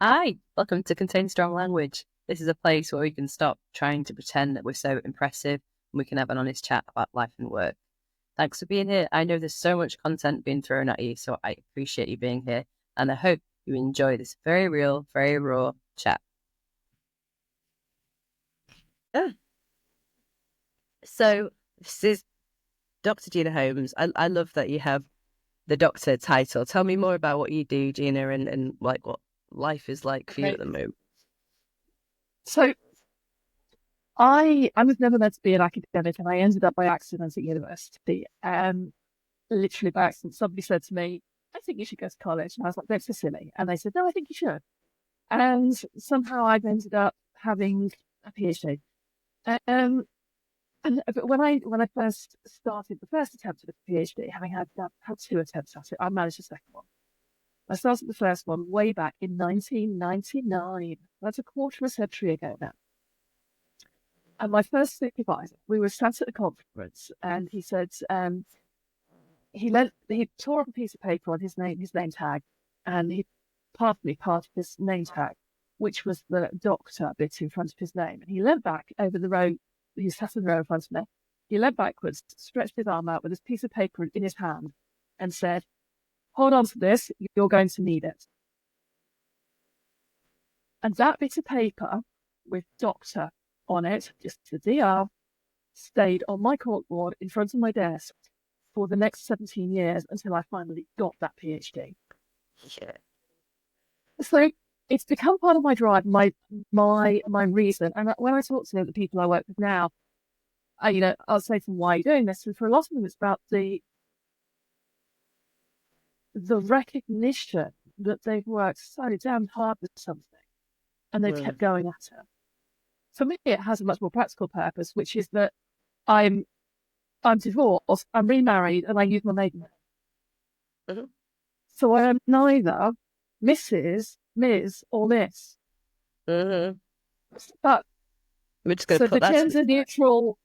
Hi, welcome to Contain Strong Language. This is a place where we can stop trying to pretend that we're so impressive and we can have an honest chat about life and work. Thanks for being here. I know there's so much content being thrown at you, so I appreciate you being here and I hope you enjoy this very real, very raw chat. Yeah. So, this is Dr. Gina Holmes. I love that you have the doctor title. Tell me more about what you do, Gina, and like what life is like for you at Okay. the moment. So I was never meant to be an academic, and I ended up by accident at university. Literally by accident. Somebody said to me, "I think you should go to college," and I was like, "That's so silly." And they said, "No, I think you should." And somehow I've ended up having a PhD. Um, but when I first started the first attempt at a PhD, having had two attempts at it, I managed the second one. I started the first one way back in 1999. That's a quarter of a century ago now. And my first supervisor, we were sat at a conference, and he said, he tore up a piece of paper on his name tag, and he passed me part of his name tag, which was the doctor bit in front of his name. And he leant back over the row. He sat in the row in front of me. He leant backwards, stretched his arm out with this piece of paper in his hand, and said, "Hold on to this. You're going to need it." And that bit of paper with doctor on it, just the DR, stayed on my corkboard in front of my desk for the next 17 years until I finally got that PhD. Yeah. So it's become part of my drive, my reason. And when I talk to the people I work with now, I'll say to them, "Why are you doing this?" And for a lot of them, it's about the recognition that they've worked so damn hard with something and they've kept Mm. going at it. For me, it has a much more practical purpose, which is that I'm I'm divorced, I'm remarried, and I use my maiden name. Mhm. So I am neither Mrs., Ms., or Miss. Mhm. But We're just going to so put the that to the gender side. neutral,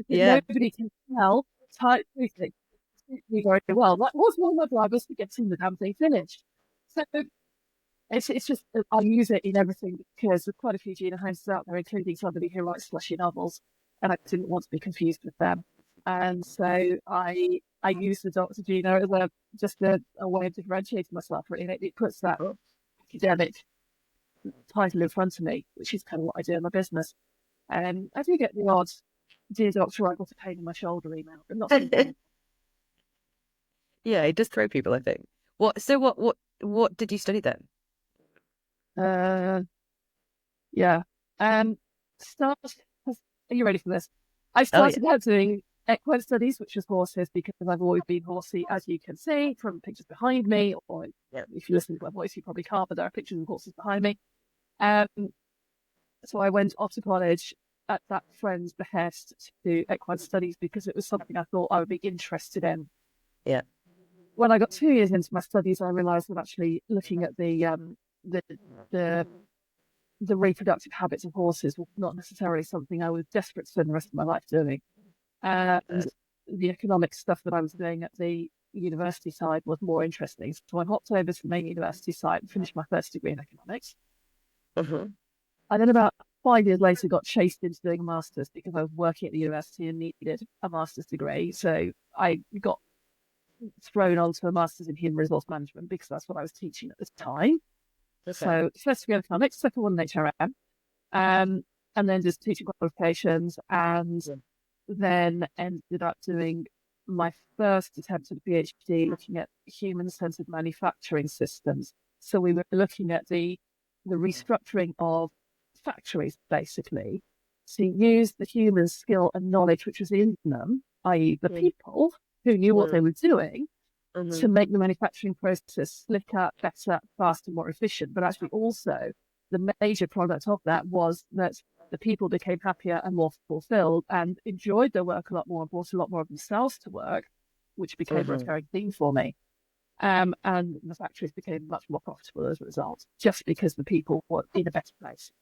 Yeah. nobody can tell, type suits me very well. Like, what's one of my drivers for getting the damn thing finished? So it's just, I use it in everything because there's quite a few Gina Holmes out there, including somebody who writes slushy novels, and I didn't want to be confused with them. And so I use the Dr. Gina as a way of differentiating myself, really. It puts that Oh. academic title in front of me, which is kind of what I do in my business. I do get the odd "Dear Doctor, I've got a pain in my shoulder" email, but not so common. Yeah, it does throw people, I think. So what did you study then? Uh, yeah. Um, start. Are you ready for this? I Oh yeah. started out doing equine studies, which is horses, because I've always been horsey, as you can see from pictures behind me, or Yeah. if you listen to my voice, you probably can't, but there are pictures of horses behind me. Um, so I went off to college at that friend's behest to do equine studies because it was something I thought I would be interested in. Yeah. When I got 2 years into my studies, I realised that actually looking at the the the reproductive habits of horses was not necessarily something I was desperate to spend the rest of my life doing. And Uh, the economic stuff that I was doing at the university side was more interesting. So I hopped over to the main university side and finished my first degree in economics. mhm. I then about 5 years later got chased into doing a master's because I was working at the university and needed a master's degree. So I got thrown onto a master's in human resource management because that's what I was teaching at the time. Okay. So first degree in economics, second one in HRM, um, and then just teaching qualifications, and Yeah. then ended up doing my first attempt at a PhD looking at human-centered manufacturing systems. So we were looking at the restructuring of factories, basically, to use the human skill and knowledge which was in them, i.e., the Mm. people who knew what they Mm. were doing, to Mhm. make the manufacturing process slicker, better, faster, more efficient. But actually, also, the major product of that was that the people became happier and more fulfilled and enjoyed their work a lot more and brought a lot more of themselves to work, which became a Mhm. recurring theme for me. And the factories became much more profitable as a result, just because the people were in a better place.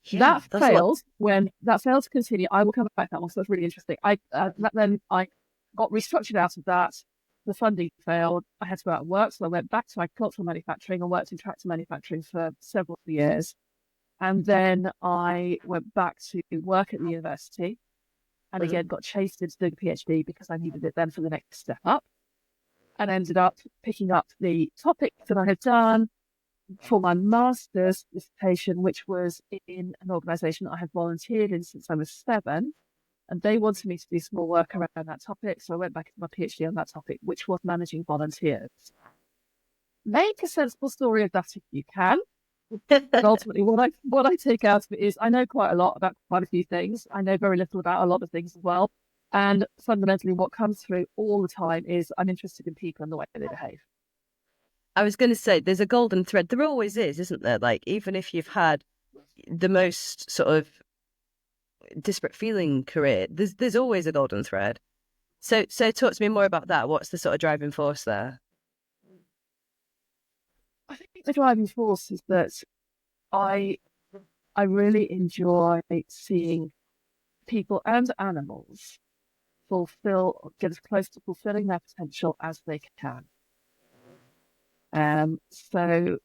Yeah, that's a lot. When that failed to continue, I will come back to that one. So that's really interesting. Then I got restructured out of that. the funding failed. I had to go out and work, so I went back to agricultural manufacturing and worked in tractor manufacturing for several years. And then I went back to work at the university and again got chased into doing a PhD because I needed it then for the next step up, and ended up picking up the topic that I had done for my master's dissertation, which was in an organisation that I had volunteered in since I was 7. And they wanted me to do some more work around that topic. So I went back to my PhD on that topic, which was managing volunteers. Make a sensible story of that if you can. But ultimately, what I take out of it is I know quite a lot about quite a few things. I know very little about a lot of things as well. And fundamentally, what comes through all the time is I'm interested in people and the way they behave. I was going to say, there's a golden thread. There always is, isn't there? Like, even if you've had the most sort of disparate feeling career, there's always a golden thread. So talk to me more about that. What's the sort of driving force there? I think the driving force is that I really enjoy seeing people and animals get as close to fulfilling their potential as they can. So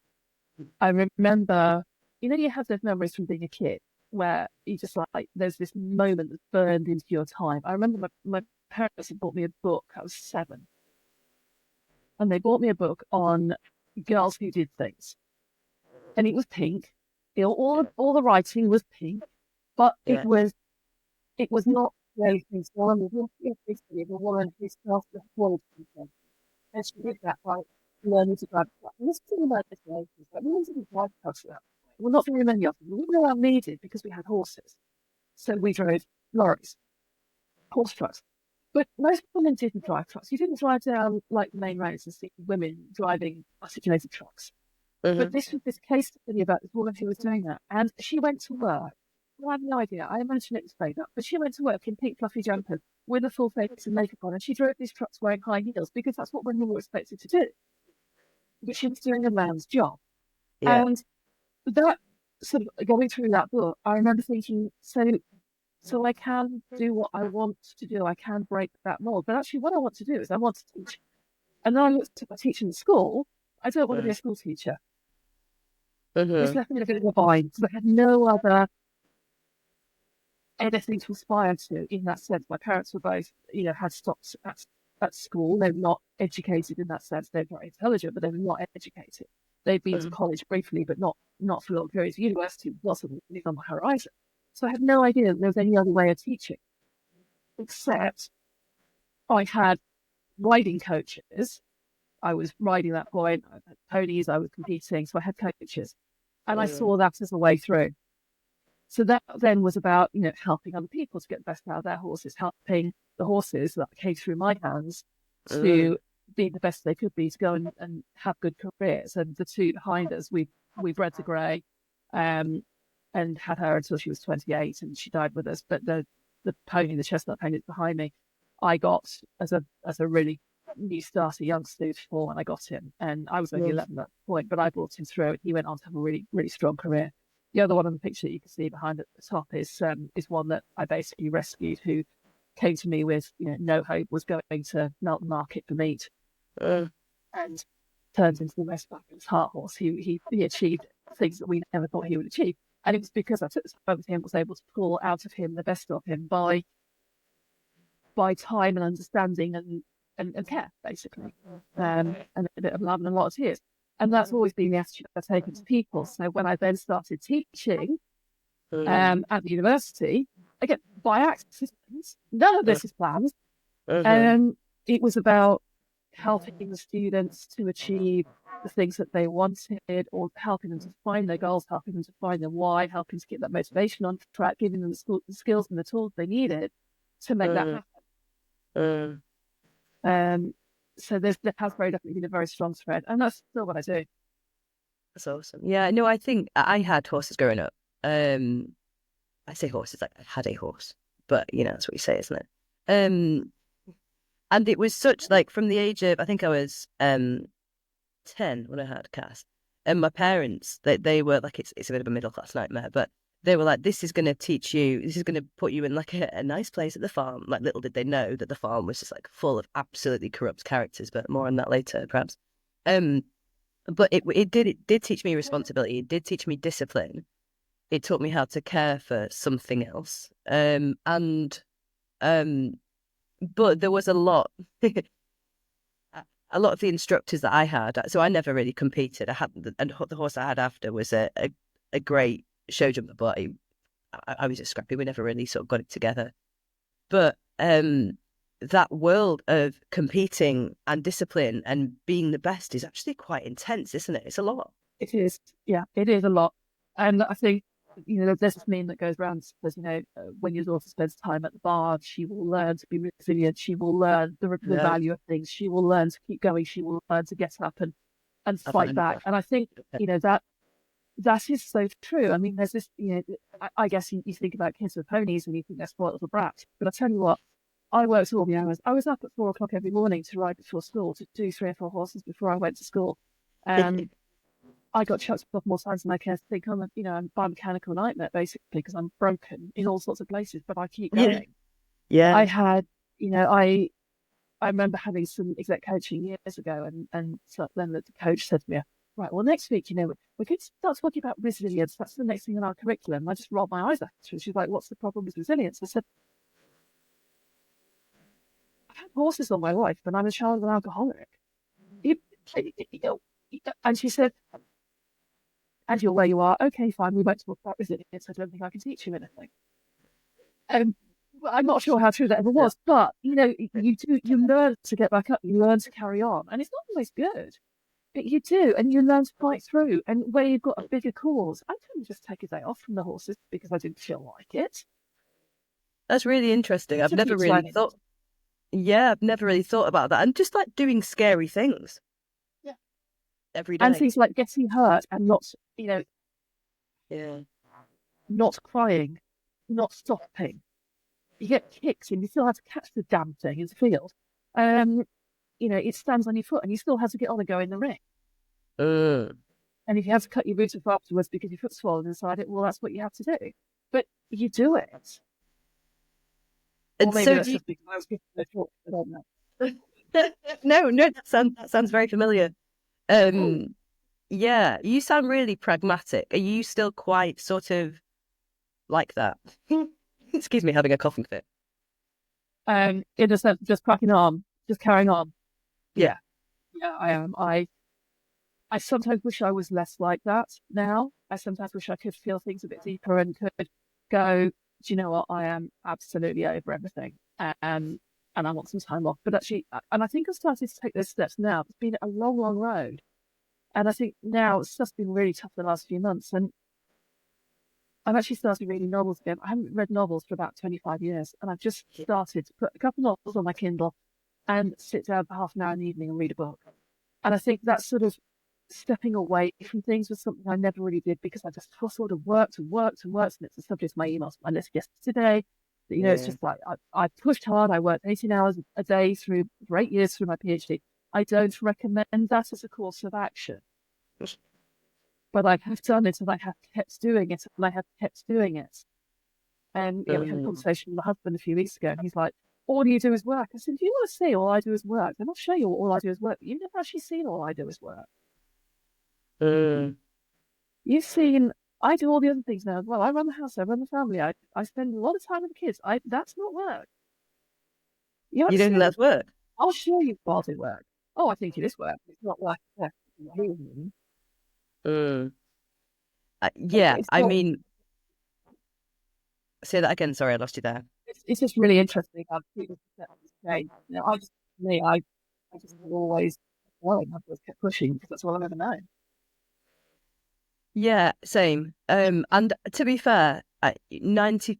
I remember, you have those memories from being a kid where you just like, there's this moment that's burned into your time. I remember my parents had bought me a book. I was 7. And they bought me a book on girls who did things. And it was pink. All the writing was pink, but Yeah. it was not those things. One was basically a woman who started to hold something. And she did that by learning to drive a truck. And this is in the 1980s, but women didn't drive trucks at that point. Well, not very many of them. We were all needed because we had horses. So we drove lorries, horse trucks. But most women didn't drive trucks. You didn't drive down like the main roads and see women driving articulated trucks. But this was this case study about this woman who was doing that. And she went to work. Well, I have no idea. I imagine it was made up. But she went to work in pink fluffy jumpers with a full face and makeup on. And she drove these trucks wearing high heels because that's what women were expected to do. But she was doing a man's job. Yeah. And that sort of going through that book, I remember thinking, so I can do what I want to do. I can break that mold. But actually, what I want to do is I want to teach. And then I looked at my teaching in school. I don't want to be a school teacher. This left me in a bit of a bind because I had no other anything to aspire to in that sense. My parents were both, had stopped at school. They were not educated in that sense. They're very intelligent, but they were not educated. They'd been to college briefly, but not for long periods. University wasn't really on the horizon. So I had no idea that there was any other way of teaching, except I had riding coaches. I was riding at that point. I had ponies. I was competing. So I had coaches. And I saw that as a way through. So that then was about, helping other people to get the best out of their horses, helping the horses that came through my hands to be the best they could be, to go and have good careers. And the two behind us, we bred the grey and had her until she was 28 and she died with us. But the pony, the chestnut pony that's behind me, I got as a really new starter youngster for when I got him. And I was only 11 at that point, but I brought him through and he went on to have a really, really strong career. The other one on the picture that you can see behind at the top is one that I basically rescued, who came to me with, no hope, was going to Melton Market for meat, and turned into the most fabulous heart horse. He achieved things that we never thought he would achieve. And it was because I took the time with him, was able to pull out of him the best of him by time and understanding and care, basically, and a bit of love and a lot of tears. And that's always been the attitude I've taken to people. So when I then started teaching at the university, again, by accident, none of this is planned. It was about helping the students to achieve the things that they wanted, or helping them to find their goals, helping them to find their why, helping to get that motivation on track, giving them the skills and the tools they needed to make that happen. So there has very definitely been a very strong thread, and that's still what I do. That's awesome. Yeah, no, I think I had horses growing up. I say horses, like I had a horse, but that's what you say, isn't it? And it was such, like, from the age of, I think I was 10 when I had Cass, and my parents, they were like, it's a bit of a middle class nightmare, but they were like, this is going to teach you, this is going to put you in like a nice place at the farm. Like, little did they know that the farm was just like full of absolutely corrupt characters, but more on that later, perhaps. But it did teach me responsibility. It did teach me discipline. It taught me how to care for something else. But there was a lot of the instructors that I had. So I never really competed. I had and the horse I had after was a great show jumper, but I was just scrappy. We never really sort of got it together. But that world of competing and discipline and being the best is actually quite intense, isn't it? It's a lot. It is. Yeah, it is a lot. And I think, there's this meme that goes around says, when your daughter spends time at the bar, she will learn to be resilient. She will learn the value of things. She will learn to keep going. She will learn to get up and fight back. And I think, that is so true. I mean, there's this, I guess you think about kids with ponies and you think they're spoiled little brats. But I tell you what, I worked all the hours. I was up at 4 o'clock every morning to ride before school, to do 3 or 4 horses before I went to school. And I got chucked off more times than I care to think. I'm a biomechanical nightmare, basically, because I'm broken in all sorts of places, but I keep going. Yeah. I had, I remember having some exec coaching years ago, and so then the coach said to me, right, well, next week, we could start talking about resilience. That's the next thing in our curriculum. I just rolled my eyes at her. She's like, what's the problem with resilience? I said, I've had horses all my life, but I'm a child of an alcoholic. And she said, and you're where you are. Okay, fine. We won't talk about resilience. I don't think I can teach you anything. I'm not sure how true that ever was, but you learn to get back up. You learn to carry on, and it's not always good, but you do, and you learn to fight through. And where you've got a bigger cause, I couldn't just take a day off from the horses because I didn't feel like it. That's really interesting. I've never really thought. Yeah, I've never really thought about that. And just like doing scary things. Yeah. Every day. And things like getting hurt and not, not crying, not stopping. You get kicked and you still have to catch the damn thing in the field. It stands on your foot and you still have to get on and go in the ring. And if you have to cut your boot off afterwards because your foot's swollen inside it, well, that's what you have to do. But you do it. And or maybe so that's just because I was giving a talk. I don't know. No, that sounds very familiar. Yeah, you sound really pragmatic. Are you still quite sort of like that? Excuse me, having a coughing fit. In a sense, just cracking on, just carrying on. Yeah, I am. I sometimes wish I was less like that now. I sometimes wish I could feel things a bit deeper and could go, do you know what? I am absolutely over everything. And I want some time off. But actually, and I think I've started to take those steps now. It's been a long, long road. And I think now it's just been really tough the last few months. And I've actually started reading novels again. I haven't read novels for about 25 years. And I've just started to put a couple of novels on my Kindle and sit down for half an hour in the evening and read a book. And I think that's sort of stepping away from things was something I never really did because I just sort of worked. And it's the subject of my emails, my list yesterday. It's just like I pushed hard. I worked 18 hours a day for 8 years through my PhD. I don't recommend that as a course of action. But I have done it and I have kept doing it and I have kept doing it. And we had a conversation with my husband a few weeks ago and he's like, all you do is work. I said, do you want to see all I do is work? Then I'll show you all I do is work. But you've never actually seen all I do is work. You've seen, I do all the other things now as well. I run the house, I run the family. I spend a lot of time with the kids. That's not work. You don't think that's work? I'll show you part of work. Oh, I think it is work. It's not work. Yeah, I mean, say that again. Sorry, I lost you there. It's just really interesting how people change. I just always kept pushing because that's all I've ever known. Yeah, same. And to be fair, 95%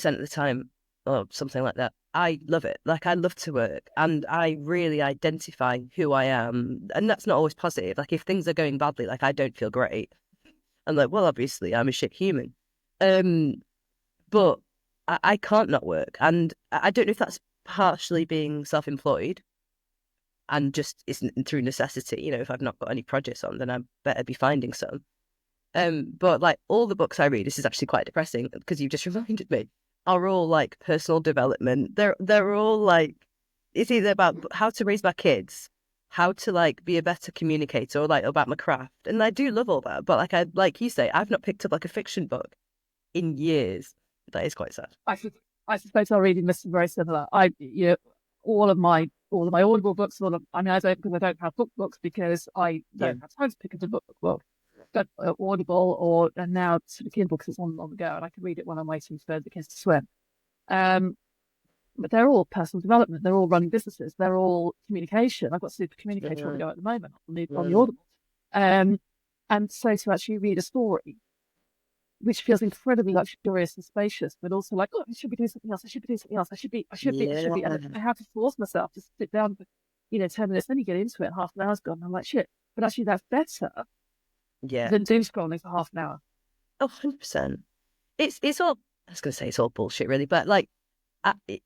of the time, or something like that, I love it. Like, I love to work and I really identify who I am. And that's not always positive. Like, if things are going badly, like, I don't feel great. I'm like, well, obviously, I'm a shit human. But I can't not work. And I don't know if that's partially being self-employed and just isn't through necessity. If I've not got any projects on, then I better be finding some. But like all the books I read, this is actually quite depressing because you've just reminded me, are all like personal development. They're all like, it's either about how to raise my kids, how to like be a better communicator, or like about my craft. And I do love all that, but like you say, I've not picked up like a fiction book in years. That is quite sad. I suspect our reading list is very similar. All of my Audible books, I mean, I don't have books because I Yeah. don't have time to pick up a book. Well, but Audible and now sort of Kindle because it's on the go and I can read it when I'm waiting for the kids to swim. But they're all personal development. They're all running businesses. They're all communication. I've got Super Communicator on the go at the moment on the Audible. And so to actually read a story, which feels incredibly luxurious and spacious, but also like, oh, I should be doing something else. I should be doing something else. I should be. And I have to force myself to sit down for, 10 minutes. Then you get into it and half an hour's gone. And I'm like, shit. But actually that's better than doom scrolling for half an hour. Oh, 100%. It's all, I was going to say it's all bullshit really, but like,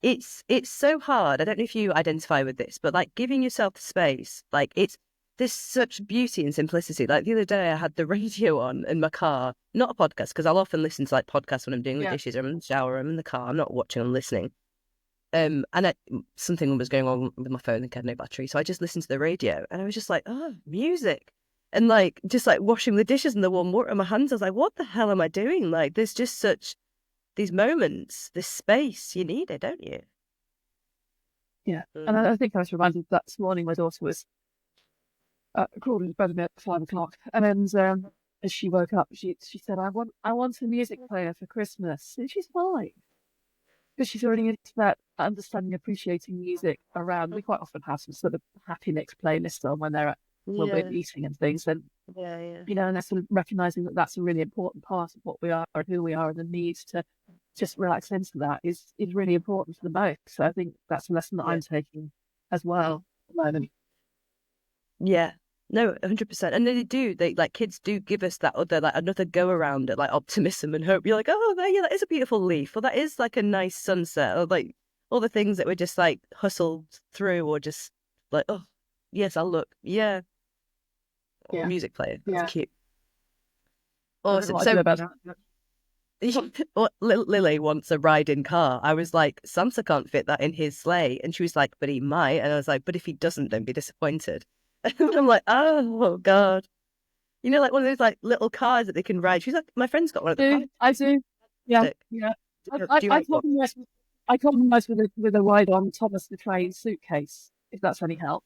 it's so hard. I don't know if you identify with this, but like giving yourself the space, like there's such beauty and simplicity. Like the other day I had the radio on in my car, not a podcast, because I'll often listen to like podcasts when I'm doing the dishes or I'm in the shower, I'm in the car, I'm not watching, I'm listening. And something was going on with my phone and I had no battery. So I just listened to the radio and I was just like, oh, music. And like, just like washing the dishes in the warm water in my hands. I was like, what the hell am I doing? Like, there's just such these moments, this space, you need it, don't you? Yeah. And I think I was reminded that this morning my daughter was crawling to bed at 5 o'clock. And then as she woke up, she said, I want a music player for Christmas. And she's 5. Because she's already into that understanding, appreciating music around. We quite often have some sort of happy mix playlist on when we're eating and things. And, and that's sort of recognizing that that's a really important part of what we are and who we are, and the need to just relax into that is really important for them both. So I think that's a lesson that I'm taking as well at the moment. Yeah. No, 100%. And they like kids do give us that other, like another go around at like optimism and hope. You're like, oh, that is a beautiful leaf, or that is like a nice sunset, or like all the things that we're just like hustled through, or just like, oh, yes, I'll look. Yeah. Or music player. That's cute. Awesome. So Lily wants a ride-in car. I was like, Santa can't fit that in his sleigh. And she was like, but he might. And I was like, but if he doesn't, don't be disappointed. And I'm like, oh God. Like one of those like little cars that they can ride. She's like, my friend's got one of the I do. Yeah. I compromise with a ride on Thomas the Train suitcase, if that's any help.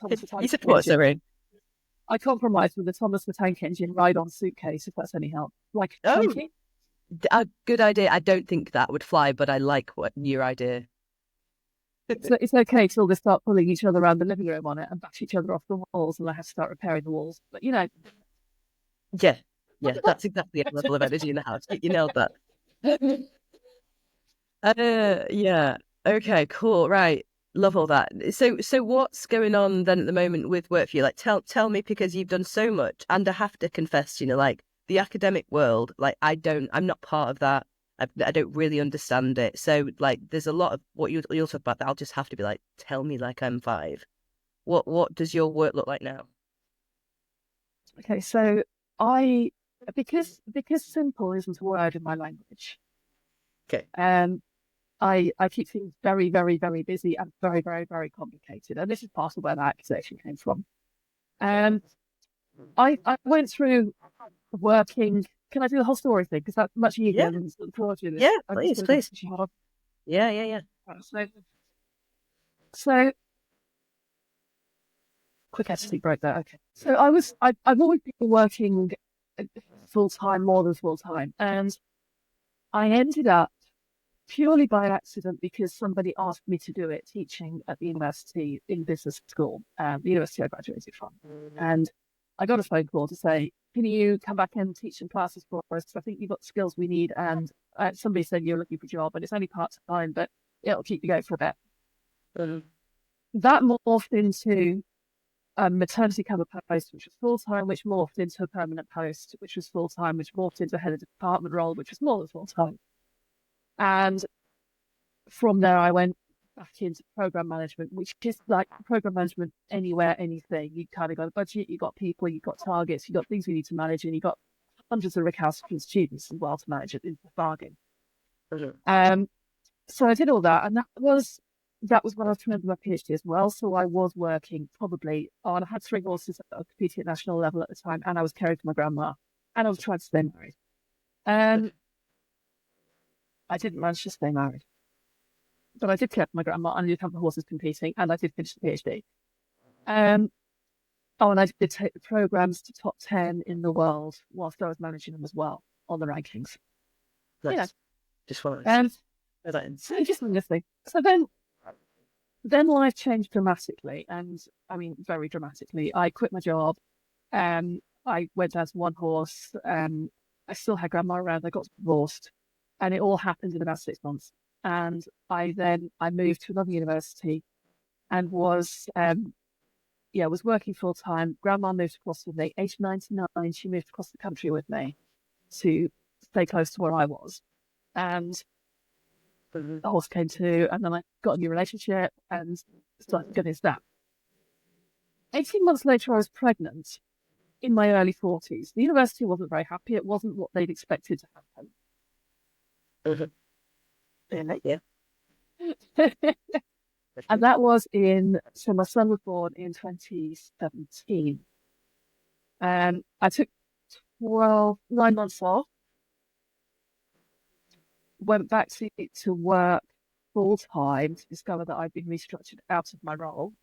You said what, sorry? I compromise with the Thomas the Tank Engine ride on suitcase, if that's any help. Like, a good idea. I don't think that would fly, but I like your idea. It's okay till they start pulling each other around the living room on it and bash each other off the walls, and I have to start repairing the walls. But yeah, that's exactly the level of energy in the house. You nailed that. Yeah. Okay. Cool. Right. Love all that. So what's going on then at the moment with work for you? Like, tell me, because you've done so much, and I have to confess, like the academic world, like I'm not part of that. I don't really understand it. So like, there's a lot of what you'll talk about that I'll just have to be like, tell me like I'm 5. What does your work look like now? Okay, so because simple isn't a word in my language. Okay. I keep things very, very, very busy and very, very, very complicated. And this is part of where that accusation came from. I went through working. Can I do the whole story thing? Because that's much easier than the this. Yeah, please. Yeah. So quick sleep break there. Okay. So I've always been working full time, more than full time, and I ended up purely by accident because somebody asked me to do it, teaching at the university in business school, the university I graduated from, and I got a phone call to say, can you come back and teach some classes for us? Because I think you've got the skills we need. And somebody said you're looking for a job, and it's only part-time, but it'll keep you going for a bit. That morphed into a maternity cover post, which was full-time, which morphed into a permanent post, which was full-time, which morphed into a head of department role, which was more than full-time. And from there, I went, back into program management, which is like program management anywhere, anything. You kind of got a budget, you got people, you got targets, you got things you need to manage, and you got hundreds of recalcitrant students as well to manage it in the bargain. So I did all that, and that was when I was trying to do my PhD as well. So I was working probably on, I had 3 horses that were competing at national level at the time, and I was caring for my grandma, and I was trying to stay married. I didn't manage to stay married, but I did care for my grandma, and I did have the horses competing, and I did finish the PhD. And I did take the programs to top 10 in the world whilst I was managing them as well on the rankings. Nice. Just one. So just listening. So then life changed dramatically, and I mean very dramatically. I quit my job. I went down to 1 horse. I still had grandma around. I got divorced, and it all happened in about 6 months. And I moved to another university, and was working full time. Grandma moved across with me. Age 99, she moved across the country with me to stay close to where I was, and the horse came too. And then I got a new relationship and started getting that. 18 months later, I was pregnant in my early 40s. The university wasn't very happy. It wasn't what they'd expected to happen. Yeah. And that was so my son was born in 2017. I took 9 months off, went back to work full time to discover that I'd been restructured out of my role.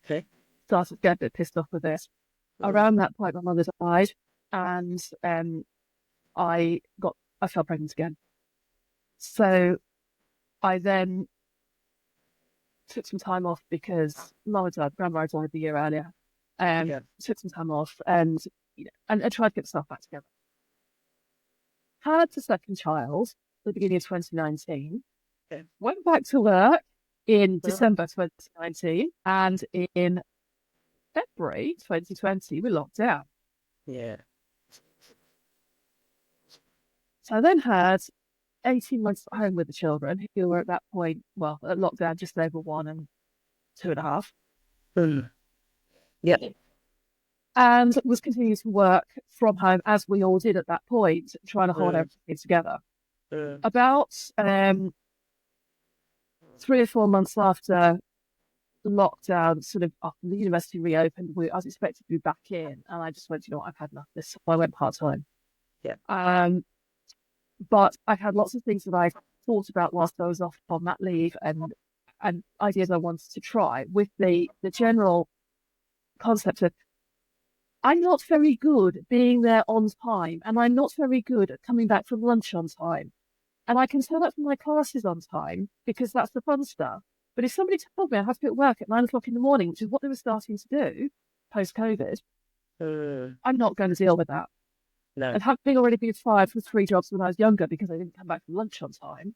Okay. Started getting a bit pissed off with this. Around that point, my mother died, and I fell pregnant again. So I then took some time off because Mama died, Grandma died the year earlier. Took some time off and tried to get stuff back together. Had the second child at the beginning of 2019. Okay. Went back to work in December 2019, and in February 2020 we locked down. Yeah. So I then had 18 months at home with the children, who were at that point, at lockdown, just over 1 and 2.5. Yeah. And was continuing to work from home, as we all did at that point, trying to hold everything together. About 3 or 4 months after lockdown, sort of after the university reopened, I was expected to be back in, and I just went, I've had enough of this. So I went part-time. Yeah. But I had lots of things that I thought about whilst I was off on that leave, and ideas I wanted to try, with the general concept of, I'm not very good at being there on time, and I'm not very good at coming back from lunch on time. And I can turn up for my classes on time because that's the fun stuff. But if somebody told me I have to be at work at 9 o'clock in the morning, which is what they were starting to do post-COVID, I'm not going to deal with that. No. And having already been fired for 3 jobs when I was younger because I didn't come back from lunch on time,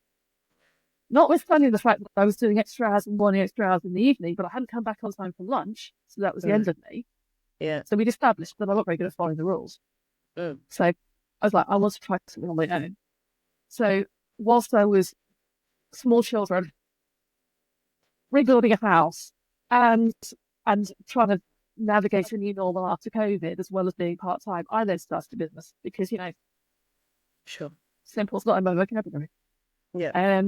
notwithstanding the fact that I was doing extra hours in the morning, extra hours in the evening, but I hadn't come back on time for lunch, so that was the end of me. Yeah. So we'd established that I'm not very good at following the rules. So I was like, I want to try something on my own. So whilst I was small children, rebuilding a house, and trying to navigate a new normal after COVID, as well as being part-time, I then started a business because, Sure. simple's not in my vocabulary. Yeah.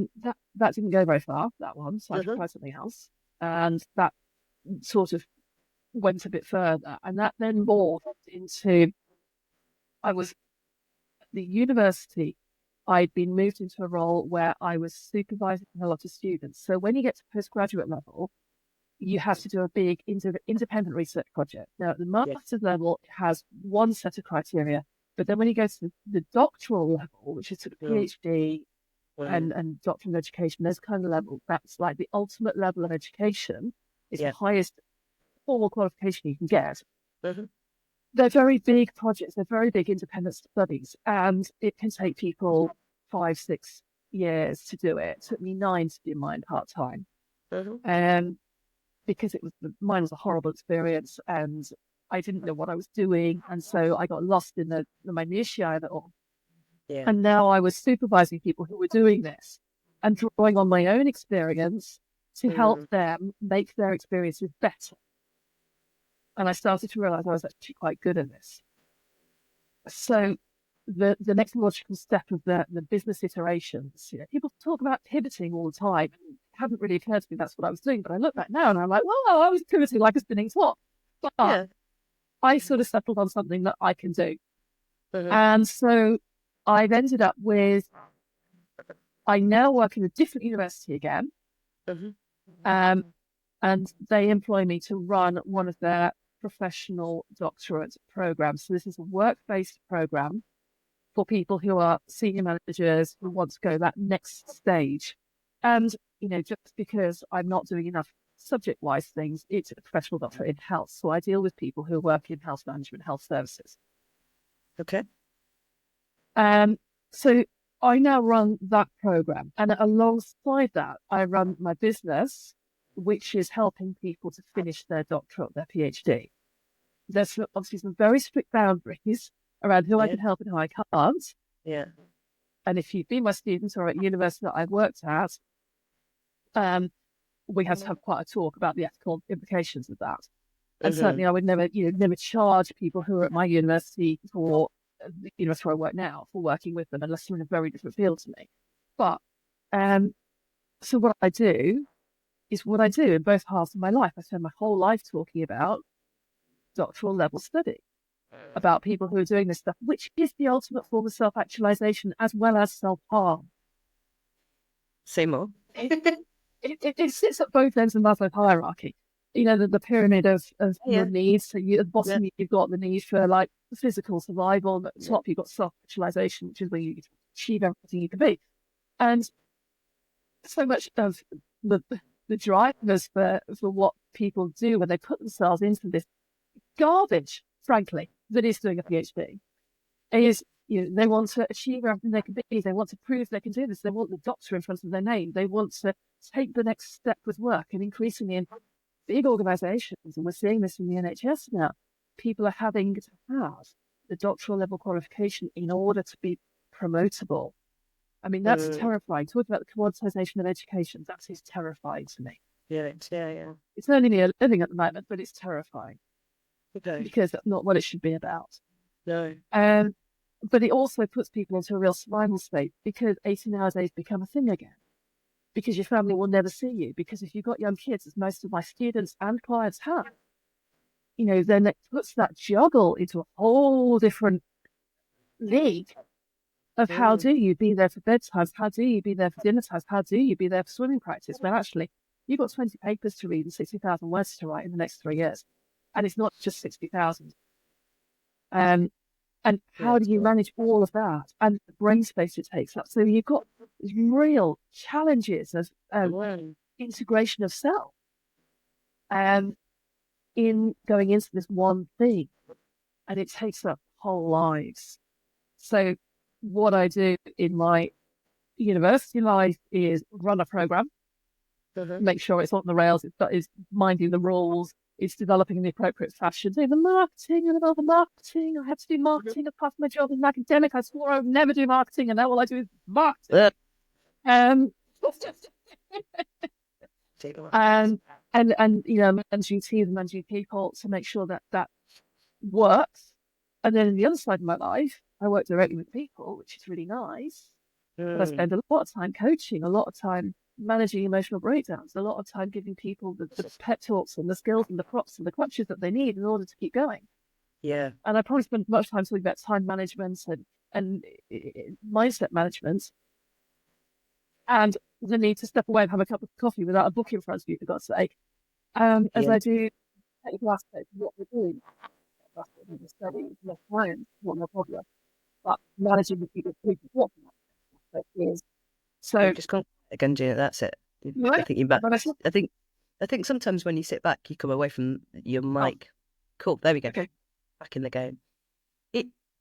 That didn't go very far, that one, so I tried something else. And that sort of went a bit further, and that then morphed into, I was at the university. I'd been moved into a role where I was supervising a lot of students. So when you get to postgraduate level, you have to do a big independent research project. Now, at the master's level, it has one set of criteria, but then when you go to the doctoral level, which is sort of PhD and doctoral education, there's kind of level, that's like the ultimate level of education. It's the highest formal qualification you can get. They're very big projects. They're very big independent studies, and it can take people 5-6 years to do it. It took me 9 to do mine part-time. Because mine was a horrible experience, and I didn't know what I was doing, and so I got lost in the minutiae of it all. And now I was supervising people who were doing this, and drawing on my own experience to help them make their experiences better. And I started to realize I was actually quite good at this. So the next logical step of the business iterations, people talk about pivoting all the time. It hadn't really occurred to me that's what I was doing, but I look back now and I'm like, well, I was pivoting like a spinning top. But I sort of settled on something that I can do. And so I've ended up with, I now work in a different university again. And they employ me to run one of their professional doctorate programs. So this is a work-based program for people who are senior managers who want to go that next stage. And, just because I'm not doing enough subject-wise things, it's a professional doctorate in health. So I deal with people who work in health management, health services. Okay. So I now run that program. And alongside that, I run my business, which is helping people to finish their doctorate, their PhD. There's obviously some very strict boundaries around who I can help and who I can't. Yeah. And if you've been my student or at university that I've worked at, we have to have quite a talk about the ethical implications of that. And certainly I would never charge people who are at my university for the university where I work now for working with them unless they're in a very different field to me. But so what I do is what I do in both halves of my life. I spend my whole life talking about doctoral level study, about people who are doing this stuff, which is the ultimate form of self-actualization as well as self-harm. Say more. It sits at both ends of Maslow's hierarchy. The pyramid of your needs. So at the bottom, you've got the need for like physical survival. And at the top, you've got self-actualization, which is where you achieve everything you can be. And so much of the drivers for what people do when they put themselves into this garbage, frankly, that is doing a PhD, is they want to achieve everything they can be. They want to prove they can do this. They want the doctor in front of their name. They want to take the next step with work. And increasingly in big organizations, and we're seeing this in the NHS now, people are having to have the doctoral level qualification in order to be promotable. I mean, that's terrifying. Talking about the commoditization of education, that is terrifying to me. Yeah. It's earning me a living at the moment, but it's terrifying. Okay. Because that's not what it should be about. No. But it also puts people into a real survival state because 18-hour days become a thing again. Because your family will never see you. Because if you've got young kids, as most of my students and clients have, then it puts that juggle into a whole different league of how do you be there for bedtimes? How do you be there for dinner times? How do you be there for swimming practice? When actually, you've got 20 papers to read and 60,000 words to write in the next 3 years. And it's not just 60,000. And how do you manage all of that and the brain space it takes up? So you've got real challenges of integration of self in going into this one thing. And it takes up whole lives. So what I do in my university life is run a program, make sure it's on the rails, it's minding the rules, it's developing in the appropriate fashion. So the marketing and about the marketing, I had to do marketing as part of my job as an academic. I swore I would never do marketing, and now all I do is marketing. And managing teams and managing people to make sure that works. And then in the other side of my life, I work directly with people, which is really nice. But I spend a lot of time coaching, a lot of time managing emotional breakdowns, a lot of time giving people the pep talks and the skills and the props and the crutches that they need in order to keep going. Yeah. And I probably spend much time talking about time management and mindset management and the need to step away and have a cup of coffee without a book in front of you, for God's sake. As I do technical aspects of what we're doing. Study, my clients, not my problem. But managing the people what is. So just can't again, Gina, that's it. I think you're back. I think sometimes when you sit back, you come away from your mic. Cool, there we go. Okay. Back in the game.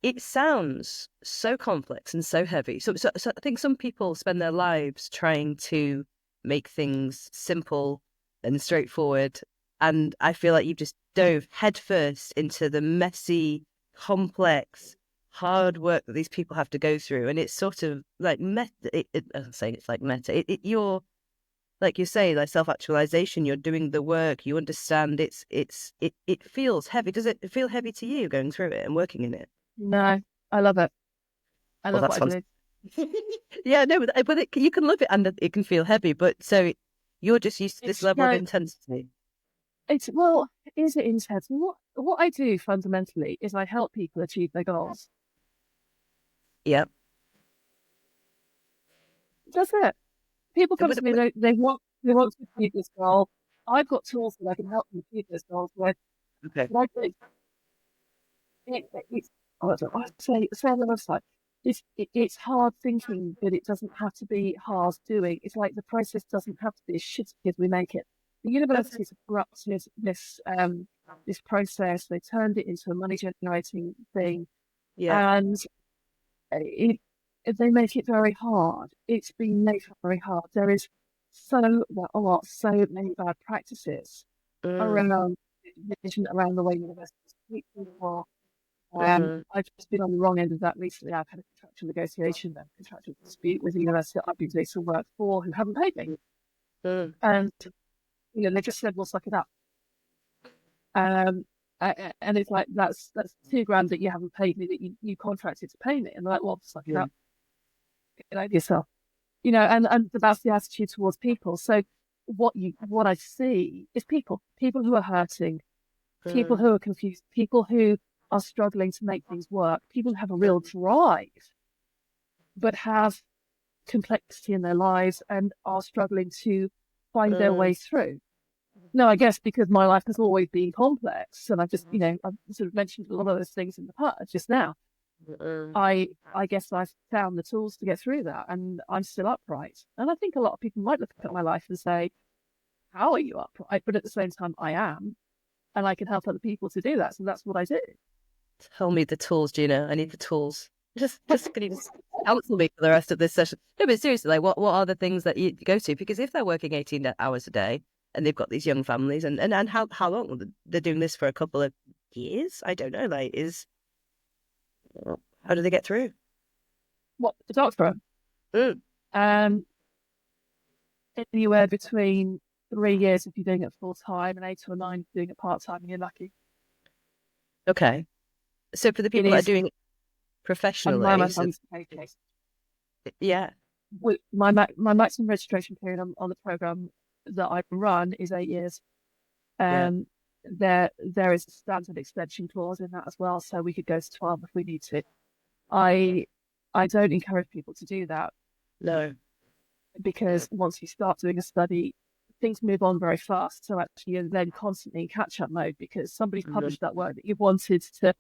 It sounds so complex and so heavy. So I think some people spend their lives trying to make things simple and straightforward. And I feel like you've just dove headfirst into the messy, complex, hard work that these people have to go through, and it's sort of like I'm saying it's like meta. You're like you say, like self-actualization. You're doing the work. You understand. It feels heavy. Does it feel heavy to you going through it and working in it? No, I love it. I Well, love that's what I fun. do. Yeah, no, but you can love it and it can feel heavy. But so you're just used to this It's level of no, intensity. it's well, is it intense? What I do fundamentally is I help people achieve their goals. Yeah. That's it. People come With, to me, with, they want to achieve this goal. I've got tools that I can help them achieve this goal. So okay. what I do, it's what do I say on the website. It's hard thinking, but it doesn't have to be hard doing. It's like the process doesn't have to be as shitty as we make it. The Okay. universities have corrupted this process. They turned it into a money generating thing, Yeah. and it, they make it very hard. It's been made very hard. There is so many bad practices Mm, around vision, around the way universities treat people. mm-hmm, I've just been on the wrong end of that recently. I've had a contractual dispute with the university I've been doing some work for who haven't paid me. mm, And, they just said, we'll suck it up. Um, and it's like, that's £2,000 that you haven't paid me, that you contracted to pay me. And they're like, well, suck it yeah. up. Get over yourself. And that's the attitude towards people. So what I see is people who are hurting, people Mm, who are confused, people who are struggling to make things work, people who have a real drive, but have complexity in their lives and are struggling to find their mm, way through. No, I guess because my life has always been complex, and I've sort of mentioned a lot of those things in the past just now. mm. I guess I've found the tools to get through that, and I'm still upright. And I think a lot of people might look at my life and say, "How are you upright?" But at the same time, I am, and I can help other people to do that. So that's what I do. Tell me the tools, Gina. I need the tools. Just can you just counsel me for the rest of this session? No, but seriously, like, what are the things that you go to? Because if they're working 18 hours a day and they've got these young families, and how long they're doing this for a couple of years? I don't know. Like, how do they get through? What the doctor? Mm, Um, Anywhere between 3 years if you're doing it full time, and 8 or 9 if you're doing it part time, and you're lucky. okay. So for the It people that are is. doing it I'm my professionally, most so case. yeah, My maximum registration period on the program that I run is 8 years. yeah, Um, there is a standard extension clause in that as well, so we could go to 12 if we need to. I I don't encourage people to do that no, because once you start doing a study, things move on very fast. So actually, you're then constantly in catch-up mode because somebody's mm, published that work that you wanted to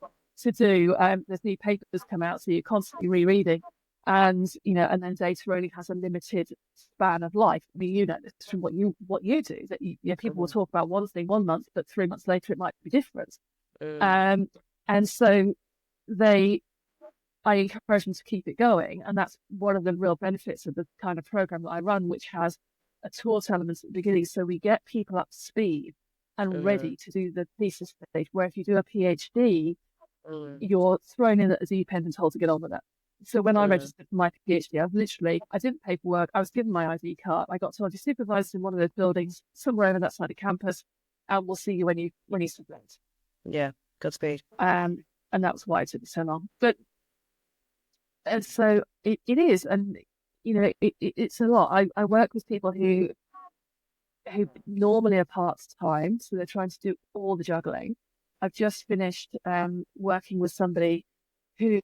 do. There's new papers come out, so you're constantly rereading, and then data only has a limited span of life. I mean, this from what you do, that people will mm, talk about one thing 1 month, but 3 months later it might be different. mm, Um, and so they I encourage them to keep it going. And that's one of the real benefits of the kind of program that I run, which has a taught element at the beginning. So we get people up to speed and mm, ready to do the thesis stage, where if you do a PhD, mm, you're thrown in at the deep end and told to get on with it. So when I mm. registered for my PhD, I did paperwork, I was given my ID card, I got told you're supervised in one of those buildings somewhere over that side of campus, and we'll see you when you submit. Yeah, Godspeed. And that was why it took me so long. But and so it is, and it's a lot. I work with people who normally are part time, so they're trying to do all the juggling. I've just finished working with somebody who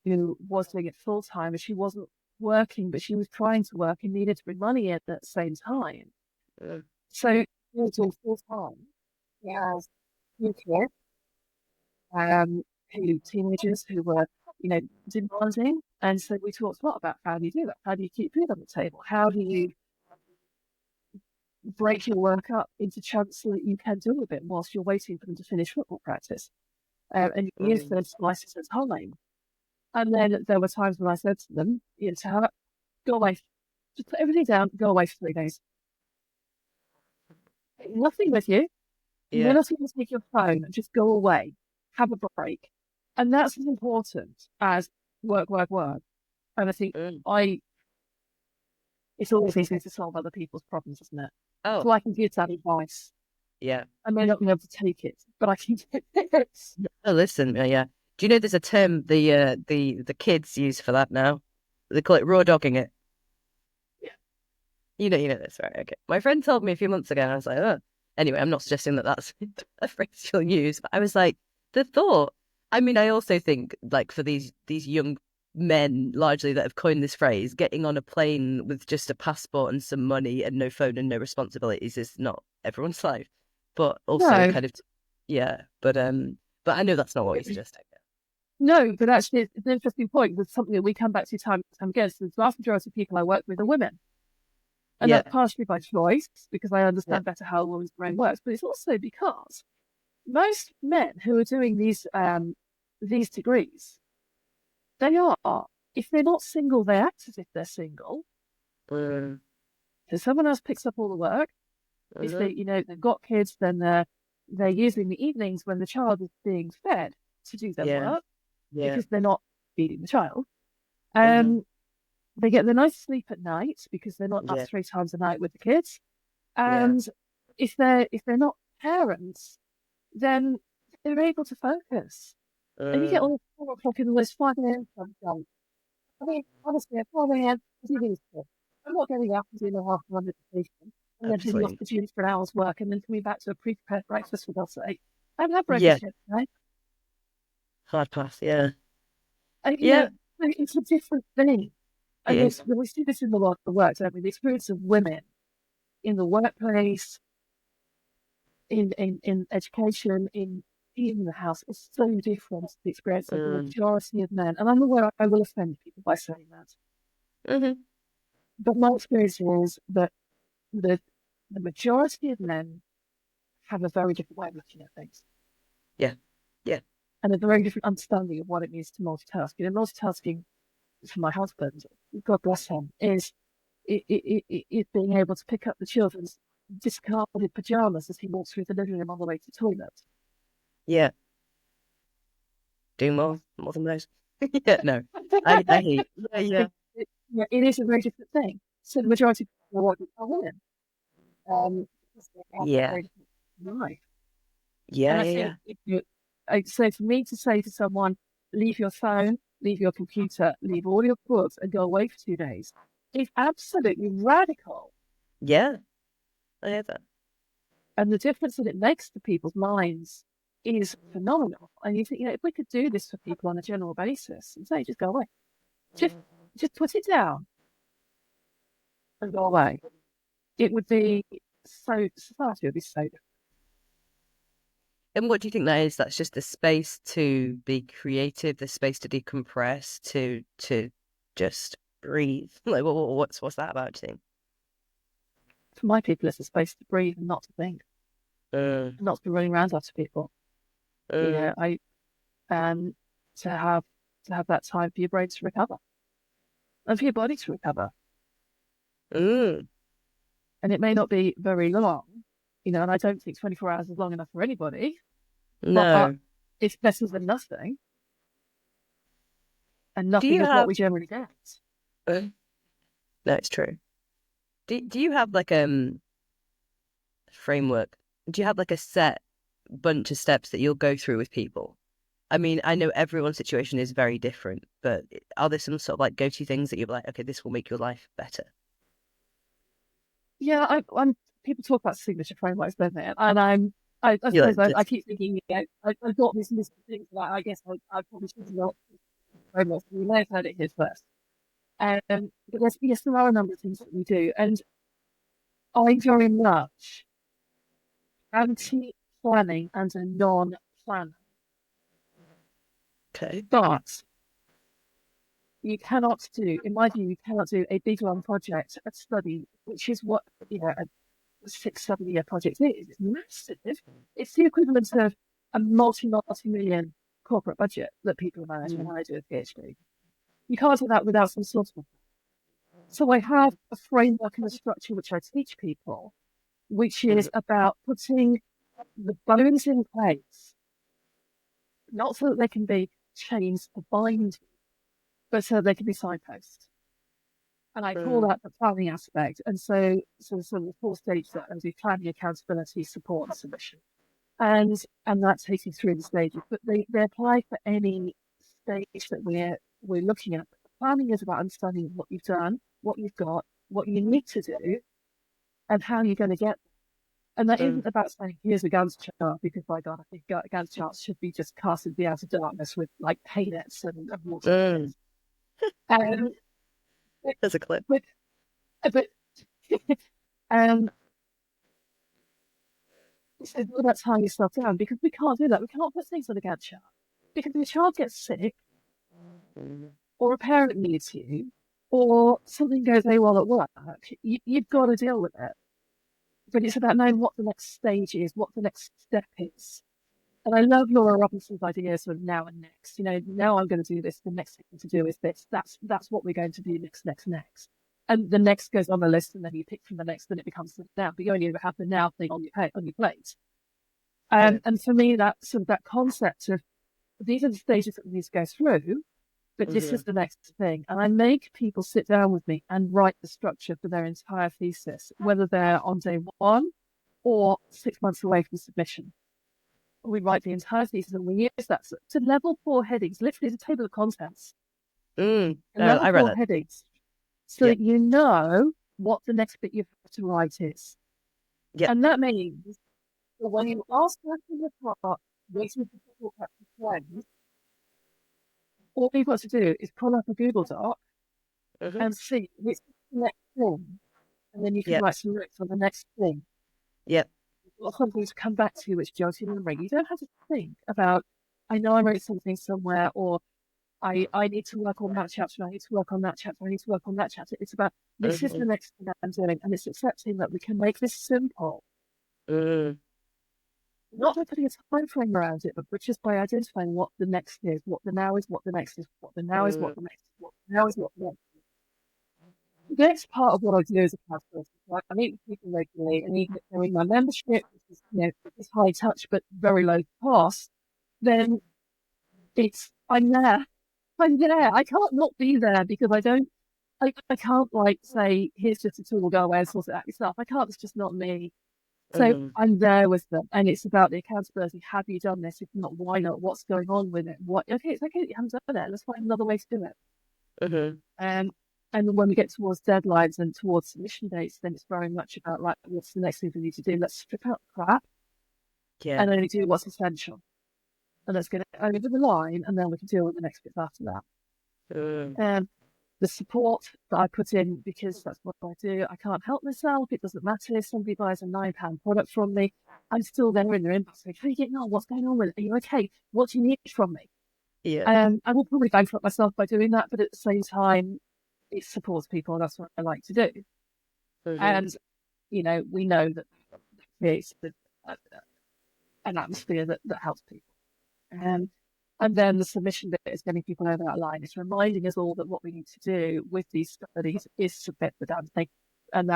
was doing it full time, and she wasn't working, but she was trying to work and needed to bring money in at the same time. Mm, So she was doing full time. Yeah, kids, who teenagers who were, demanding. And so we talked a lot about how do you do that? How do you keep food on the table? How do you break your work up into chunks so that you can do a bit whilst you're waiting for them to finish football practice? And you use mm, those slices of time. And then there were times when I said to them, to her, go away, just put everything down, go away for 3 days. Nothing with you. You're yeah, not even take your phone, just go away, have a break. And that's as important as work, work, work. And I think it's always easy to solve other people's problems, isn't it? Oh, So I can give that advice. yeah. I may not be able to take it, but I can take it. Oh, listen, yeah. Do you know there's a term the kids use for that now? They call it raw dogging it. Yeah. You know this, right? Okay. My friend told me a few months ago, and I was like, oh. Anyway, I'm not suggesting that that's a phrase you'll use, but I was like, the thought. I mean, I also think like for these young men largely that have coined this phrase, getting on a plane with just a passport and some money and no phone and no responsibilities is not everyone's life. But also No, kind of yeah. But I know that's not what we suggest. no, but actually, it's an interesting point. It's something that we come back to time and time again. So the vast majority of people I work with are women. And Yeah. that's partially by choice, because I Yeah. understand better how a woman's brain works, but it's also because most men who are doing these degrees, they are, if they're not single, they act as if they're single. Mm, So someone else picks up all the work. If mhm. they've got kids, then they're using the evenings when the child is being fed to do their Yeah. work, Yeah. because they're not feeding the child. Mhm. They get the nice sleep at night because they're not up Yeah. 3 times a night with the kids. Yeah. And if they're not parents, then they're able to focus. And you get Mm, all 4 o'clock in the list, 5 a.m. done. I mean, honestly, at 5 a.m., I'm not getting up and doing a half an hour meditation and then heading off absolutely. to gym for an hour's work and then coming back to a pre-prepared breakfast, for God's sake. I haven't had Yeah. breakfast yet today. Hard pass. Yeah. And, Yeah. it's a different thing. It And is. we see this in the world of work, don't we? The experience of women in the workplace, in education, in even the house is so different to the experience of the Mm, majority of men. And I'm aware I will offend people by saying that. mhm. But my experience is that the the majority of men have a very different way of looking at things Yeah. Yeah. and a very different understanding of what it means to multitask. Multitasking for my husband, God bless him, is being able to pick up the children's discarded pajamas as he walks through the living room on the way to the toilet. Yeah. Do more than those. Yeah. No. I hate. Yeah. Yeah. It is a very different thing. So the majority of people are working are women. Because they have a Yeah. very different life. Yeah. And I Yeah. think Yeah. so for me to say to someone, leave your phone, leave your computer, leave all your books and go away for 2 days is absolutely radical. Yeah. I hear that. And the difference that it makes to people's minds is phenomenal. And you think, if we could do this for people on a general basis and say, just go away, just just put it down and go away, it would be society would be so different. And what do you think that is? That's just the space to be creative, the space to decompress, to just breathe. Like, what's that about? Do you think? For my people, it's a space to breathe and not to think, Mm, not to be running around after people. mm, I um to have that time for your brain to recover and for your body to recover. mm. And it may not be very long, and I don't think 24 hours is long enough for anybody, but No. it's better than nothing. And Do nothing you is what have? we generally get. No, it's true. Do you have like framework? Do you have like a set bunch of steps that you'll go through with people? I mean, I know everyone's situation is very different, but are there some sort of like go-to things that you're like, okay, this will make your life better? Yeah, I'm. People talk about signature frameworks, don't they? And I You're suppose like, I this, keep thinking, I've got this list of things that I guess I probably should have got frameworks. We may have heard it here first. But yes, there are a number of things that we do, and I'm very much anti-planning and a non-planner. okay. But you cannot do, in my view, you cannot do a big long project, a study, which is what a 6, 7 year project is. It's massive. It's the equivalent of a multi-million corporate budget that people manage Mm, when I do a PhD. You can't do that without some sort of. So I have a framework and a structure which I teach people, which is mhm. about putting the bones in place, not so that they can be chains to bind, but so they can be signposts. And I call that the planning aspect. And so the 4 stages that are the planning, accountability, support, and submission. And that takes you through the stages. But they apply for any stage that we're looking at. Planning is about understanding what you've done, what you've got, what you need to do, and how you're going to get there. And that isn't about saying, here's a Gantt chart, because by God, I think Gantt charts should be just cast into the outer darkness with like paynets and water. There's a clip. But so that's how you slow down, because we can't do that. We can't put things on a Gantt chart, because if a child gets sick, or a parent needs you, or something goes AWOL at work, you've got to deal with it. But it's about knowing what the next stage is, what the next step is. And I love Laura Robinson's idea of now and next. Now I'm going to do this. The next thing to do is this. That's what we're going to do next. And the next goes on the list, and then you pick from the next, and it becomes the now. But you only ever have the now thing on your plate. And for me, that concept of these are the stages that we need to go through, but this is the next thing. And I make people sit down with me and write the structure for their entire thesis, whether they're on day 1 or 6 months away from submission. We write the entire thesis, and we use that to level 4 headings. Literally, it's a table of contents. I Level read 4 that. headings, so that you know what the next bit you have to write is. And that means that when you ask that in the part, waiting for people to explain, all you've got to do is pull up a Google Doc and see which is the next thing, and then you can write some notes on the next thing. Or something to come back to, which jogs your memory. You don't have to think about, I know I wrote something somewhere, or I need to work on that chapter, I need to work on that chapter, I need to work on that chapter. It's about, this is the next thing that I'm doing, and it's accepting that we can make this simple. Not by putting a time frame around it, but just by identifying what the next is, what the now is, what the next is, what the now is, what the next is, what the now is, what the next is. The next part of what I do as a counselor, I meet with people regularly, and even if they're in my membership, which is, it's high touch but very low cost, then I'm there. I can't not be there, because I can't say, here's just a tool, go away and sort it out yourself. I can't, it's just not me. So I'm there with them, and it's about the accountability. Have you done this? If not, why not? What's going on with it? Okay, it's okay that you haven't done it. Let's find another way to do it. And when we get towards deadlines and towards submission dates, then it's very much about, right, what's the next thing we need to do? Let's strip out the crap and only do what's essential. And let's get it over the line, and then we can deal with the next bit after that. The support that I put in, because that's what I do, I can't help myself. It doesn't matter if somebody buys a £9 product from me. I'm still there in their inbox saying, how are you getting on? What's going on with it? Are you okay? What do you need from me? I will probably bankrupt myself by doing that, but at the same time, it supports people. That's what I like to do. And, we know that creates an atmosphere that helps people. And then the submission bit is getting people over that line. It's reminding us all that what we need to do with these studies is submit the damn thing. And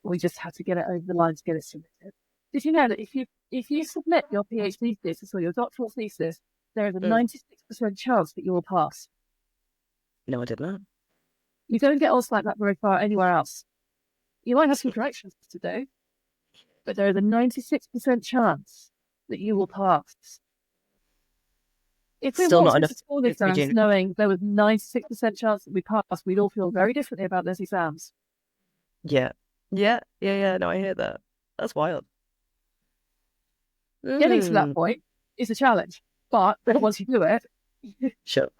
we just have to get it over the line to get it submitted. Did you know that if you submit your PhD thesis or your doctoral thesis, there is a 96% chance that you will pass? No, I did not. You don't get odds like that very far anywhere else. You might have some corrections to do, but there is a 96% chance that you will pass. If we Still walked not into enough. school exams knowing there was 96% chance that we passed, we'd all feel very differently about those exams. Yeah. No, I hear that. That's wild. Getting to that point is a challenge, but once you do it, sure.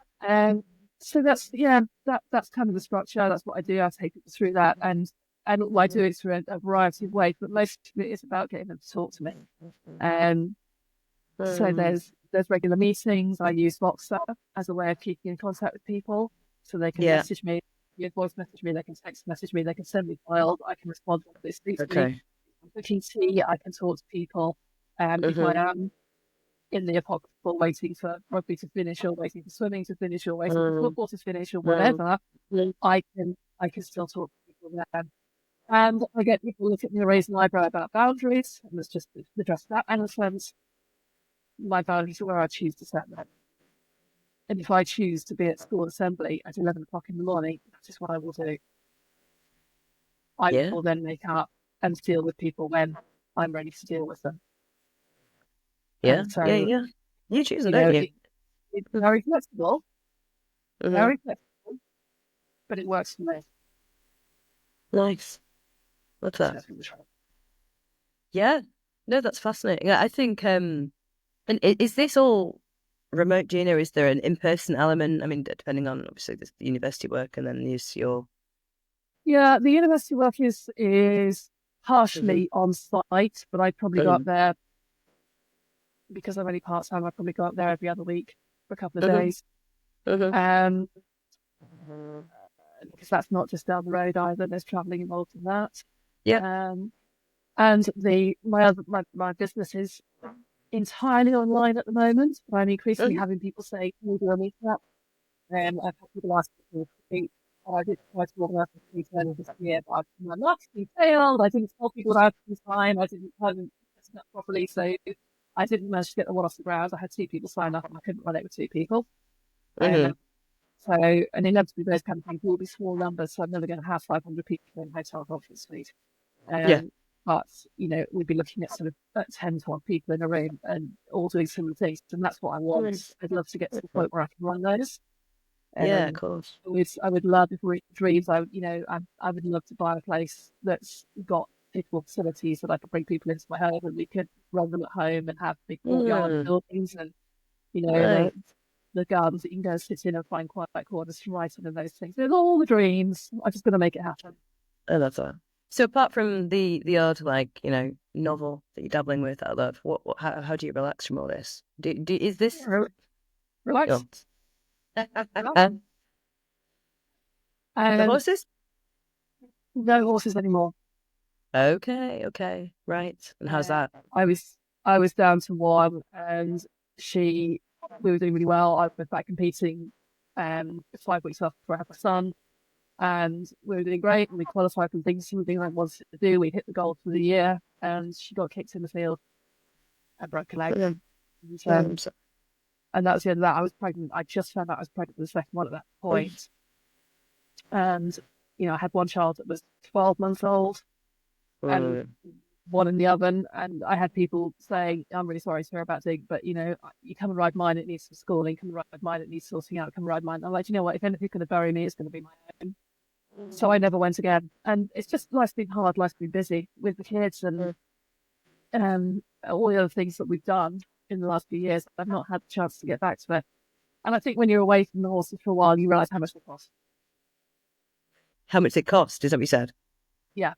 So that's kind of the structure. That's what I do. I take people through that, and I do it through a variety of ways, but most of it is about getting them to talk to me. So there's regular meetings. I use Voxer as a way of keeping in contact with people, so they can message me, voice message me, they can text message me, they can send me files, I can respond to this. I'm cooking tea, I can talk to people. If I am in the apocryphal waiting for rugby to finish, or waiting for swimming to finish, or waiting for football to finish, or whatever, I can still talk to people then. And I get people look at me and raise an eyebrow about boundaries, and let's just address that. And my boundaries are where I choose to set them. And if I choose to be at school assembly at 11 o'clock in the morning, that is what I will do. I Yeah. will then make up and deal with people when I'm ready to deal with them. Yeah. And so, Yeah. Yeah. You choose them, you don't know, you? it's very flexible, Mm-hmm. very flexible, but it works for me. Nice. What's So that? that's what we're trying. Yeah. No, that's fascinating. I think, and is this all remote, Gina? Is there an in-person element? I mean, depending on obviously the university work, and then there's your. Yeah, the university work is Mhm. partially on site, but I probably go up Mhm. there because I'm only part time. I probably go up there every other week for a couple of Mhm. days. Mhm. Um, because that's not just down the road either. There's travelling involved in that. Yeah. Um, and my business is entirely online at the moment. But I'm increasingly Mhm. having people say, "Can we do a meetup?" I've had people ask me to speak. I did try to organise a meetup this year, but my marketing failed. I didn't tell people that in time. I didn't set it up properly, so I didn't manage to get the one off the ground. I had 2 people sign up, and I couldn't run it with 2 people. Mhm. So, and inevitably those kind of things will be small numbers, so I'm never going to have 500 people in a hotel conference suite. Yeah. But, we'd be looking at sort of 10, 12 people in a room and all doing similar things. And that's what I want. Nice. I'd love to get to the point where I can run those. Yeah, of Um, course. I would love, if we dreams, I would love to buy a place that's got suitable facilities that I could bring people into my home and we could run them at home and have big courtyard Mm. buildings and, Nice. the gardens that you can go and sit in and find quiet corners to write in and those things. There's all the dreams. I'm just going to make it happen. Oh, that's all. So apart from the odd novel that you're dabbling with out love, how do you relax from all this? Is this Relax. oh. Relax. The And horses? no horses anymore. Okay, right. And how's Uh, that? I was down to one, and we were doing really well. I was back competing 5 weeks after I had my son, and we were doing great. And we qualified for things, something I wanted to do. We hit the goal for the year, and she got kicked in the field and broke a leg. And, So, and that was the end of that. I was pregnant. I just found out I was pregnant with the second one at that point. And I had one child that was 12 months old, and one in the oven, and I had people saying, "I'm really sorry to hear about Dig, but you come and ride mine. It needs some schooling. Come and ride mine. It needs sorting out. Come and ride mine." I'm like, you know what? If anything's going to bury me, it's going to be my own. So I never went again. And it's just life's been hard. Life's been busy with the kids and all the other things that we've done in the last few years. I've not had the chance to get back to it. And I think when you're away from the horses for a while, you realise how much it costs. how much it cost? Is that what you said? Yeah,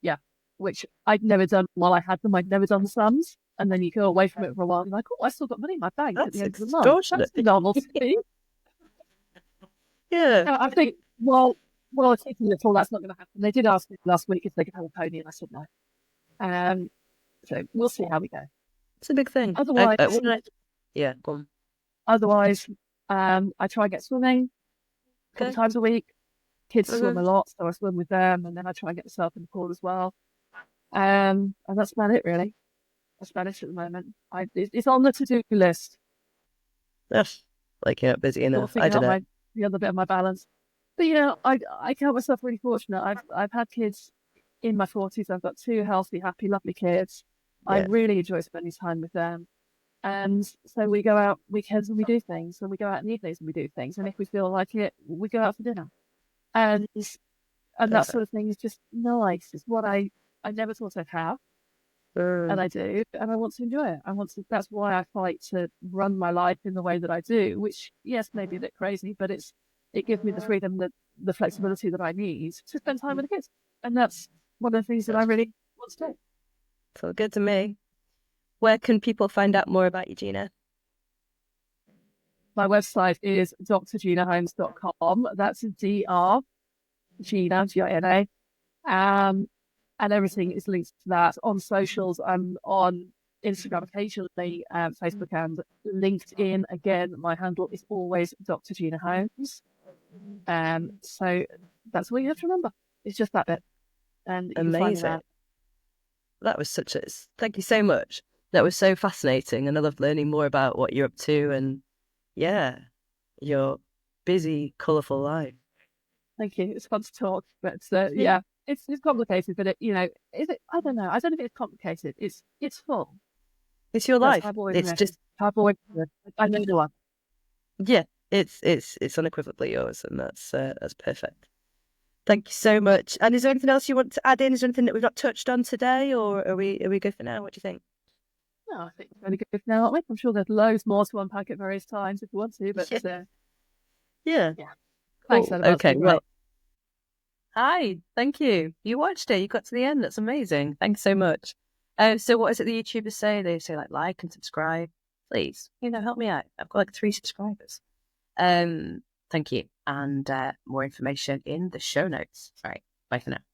yeah. Which I'd never done while I had them. I'd never done the sums. And then you go away from it for a while and you're like, oh, I still got money in my bank at the That's end of the month. extortionate. That's the novelty. Yeah. I think, it's taking little, that's not going to happen. They did ask me last week if they could have a pony, and I said no. So we'll see how we go. It's a big thing. Otherwise, Yeah, go on. otherwise, I try and get swimming a couple of Okay. times a week. Kids swim a Mhm. lot, so I swim with them, and then I try and get myself in the pool as well. And that's about it, really. That's about it at the moment. It's on the to-do list. Ugh, like you're not busy enough. I Sorting don't out know. the other bit of my balance. But I count myself really fortunate. I've had kids in my 40s. I've got 2 healthy, happy, lovely kids. I Yeah. really enjoy spending time with them. And so we go out weekends and we do things, and we go out in the evenings and we do things. And if we feel like it, we go out for dinner. And that Perfect. sort of thing is just nice. It's what I never thought I'd have, and Mm. I do, and I want to enjoy it. That's why I fight to run my life in the way that I do, which, yes, may be a bit crazy, but it gives me the freedom, the flexibility that I need to spend time with the kids. And that's one of the things that I really want to do. So good to me. Where can people find out more about you, Gina? My website is drginaholmes.com. That's Dr. Gina, Gina. And everything is linked to that. On socials, I'm on Instagram occasionally, Facebook and LinkedIn. Again, my handle is always Dr. Gina Holmes. So that's what you have to remember. It's just that bit. And you can find me Amazing. there. That was thank you so much. That was so fascinating, and I love learning more about what you're up to. And yeah, your busy, colourful life. Thank you. It's fun to talk, but yeah, it's complicated. But is it? I don't know. I don't know if it's complicated. It's full. It's your That's life. how I've always It's lived. just, I've always I know the one. yeah, it's unequivocally yours, and that's perfect. Thank you so much. And is there anything else you want to add in? Is there anything that we've not touched on today, or are we good for now? What do you think? No, I think it's really good now, aren't we? I'm sure there's loads more to unpack at various times if you want to, but Yeah. yeah. Thanks, Cool. Annabelle. It's Okay. been great. Well, hi. Thank you. You watched it. You got to the end. That's amazing. Thanks so much. So what is it the YouTubers say? They say like and subscribe. Please, help me out. I've got like 3 subscribers. Thank you. And more information in the show notes. All right. Bye for now.